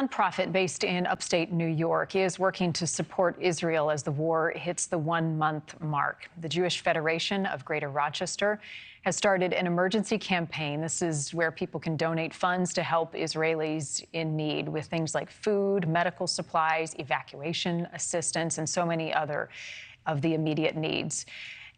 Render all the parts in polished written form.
nonprofit based in upstate New York is working to support Israel as the war hits the 1-month mark. The Jewish Federation of Greater Rochester has started an emergency campaign. This is where people can donate funds to help Israelis in need with things like food, medical supplies, evacuation assistance, and so many other of the immediate needs.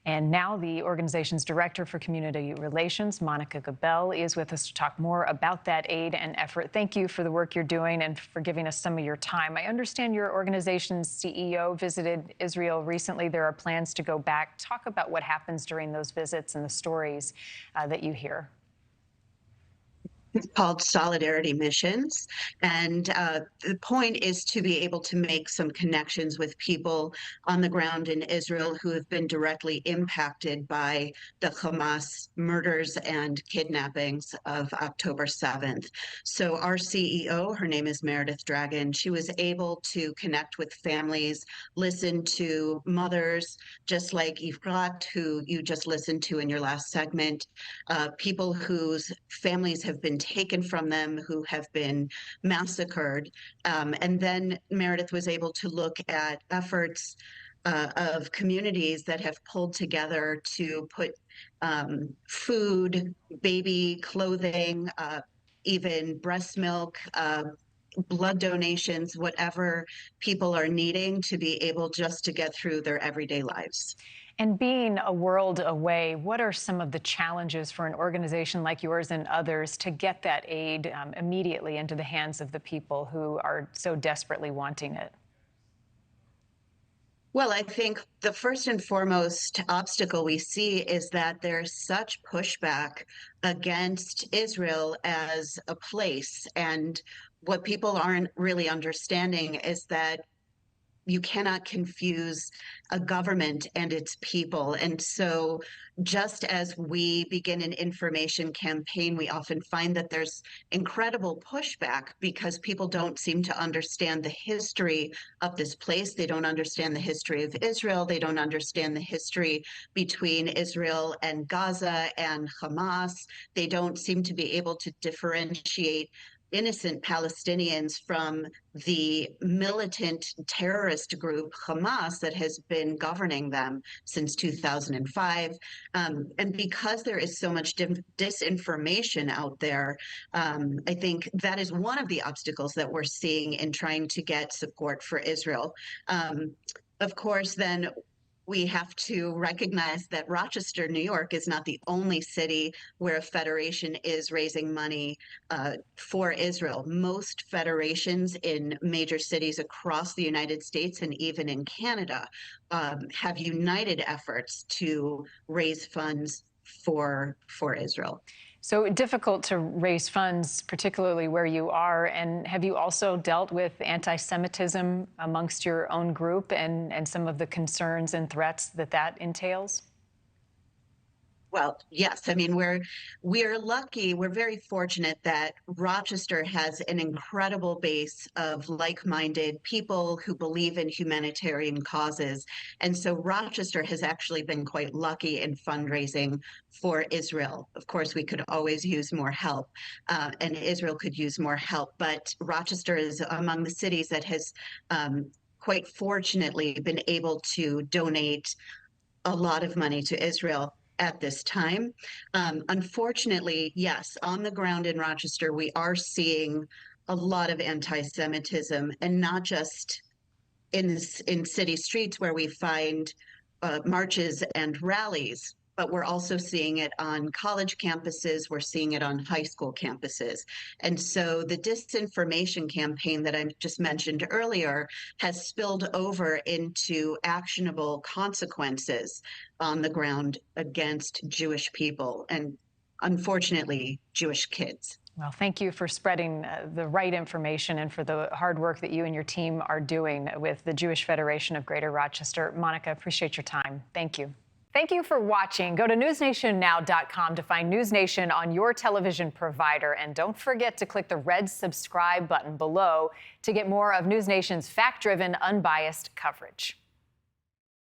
And now the organization's director for community relations, Marni Gebell, is with us to talk more about that aid and effort. Thank you for the work you're doing and for giving us some of your time. I understand your organization's CEO visited Israel recently. There are plans to go back. Talk about what happens during those visits and the stories that you hear. It's called Solidarity Missions. And the point is to be able to make some connections with people on the ground in Israel who have been directly impacted by the Hamas murders and kidnappings of October 7th. So our CEO, her name is Meredith Dragon, she was able to connect with families, listen to mothers, just like Ifrat, who you just listened to in your last segment, people whose families have been taken from them, who have been massacred. And then Meredith was able to look at efforts of communities that have pulled together to put food, baby clothing, even breast milk, blood donations, whatever people are needing to be able just to get through their everyday lives. And being a world away, what are some of the challenges for an organization like yours and others to get that aid immediately into the hands of the people who are so desperately wanting it? Well, I think the first and foremost obstacle we see is that there's such pushback against Israel as a place. And what people aren't really understanding is that you cannot confuse a government and its people. And so just as we begin an information campaign, we often find that there's incredible pushback because people don't seem to understand the history of this place. They don't understand the history of Israel. They don't understand the history between Israel and Gaza and Hamas. They don't seem to be able to differentiate innocent Palestinians from the militant terrorist group Hamas that has been governing them since 2005. And because there is so much disinformation out there, I think that is one of the obstacles that we're seeing in trying to get support for Israel. Of course, then we have to recognize that Rochester, New York is not the only city where a federation is raising money for Israel. Most federations in major cities across the United States and even in Canada have united efforts to raise funds for Israel. So difficult to raise funds, particularly where you are. And have you also dealt with anti-Semitism amongst your own group and some of the concerns and threats that entails? Well, yes. I mean, we're lucky. We're very fortunate that Rochester has an incredible base of like-minded people who believe in humanitarian causes. And so Rochester has actually been quite lucky in fundraising for Israel. Of course, we could always use more help, and Israel could use more help. But Rochester is among the cities that has quite fortunately been able to donate a lot of money to Israel at this time. Unfortunately, yes, on the ground in Rochester, we are seeing a lot of anti-Semitism, and not just in city streets where we find marches and rallies, but we're also seeing it on college campuses. We're seeing it on high school campuses. And so the disinformation campaign that I just mentioned earlier has spilled over into actionable consequences on the ground against Jewish people and, unfortunately, Jewish kids. Well, thank you for spreading the right information and for the hard work that you and your team are doing with the Jewish Federation of Greater Rochester. Monica, appreciate your time. Thank you. Thank you for watching. Go to newsnationnow.com to find NewsNation on your television provider. And don't forget to click the red subscribe button below to get more of NewsNation's fact-driven, unbiased coverage.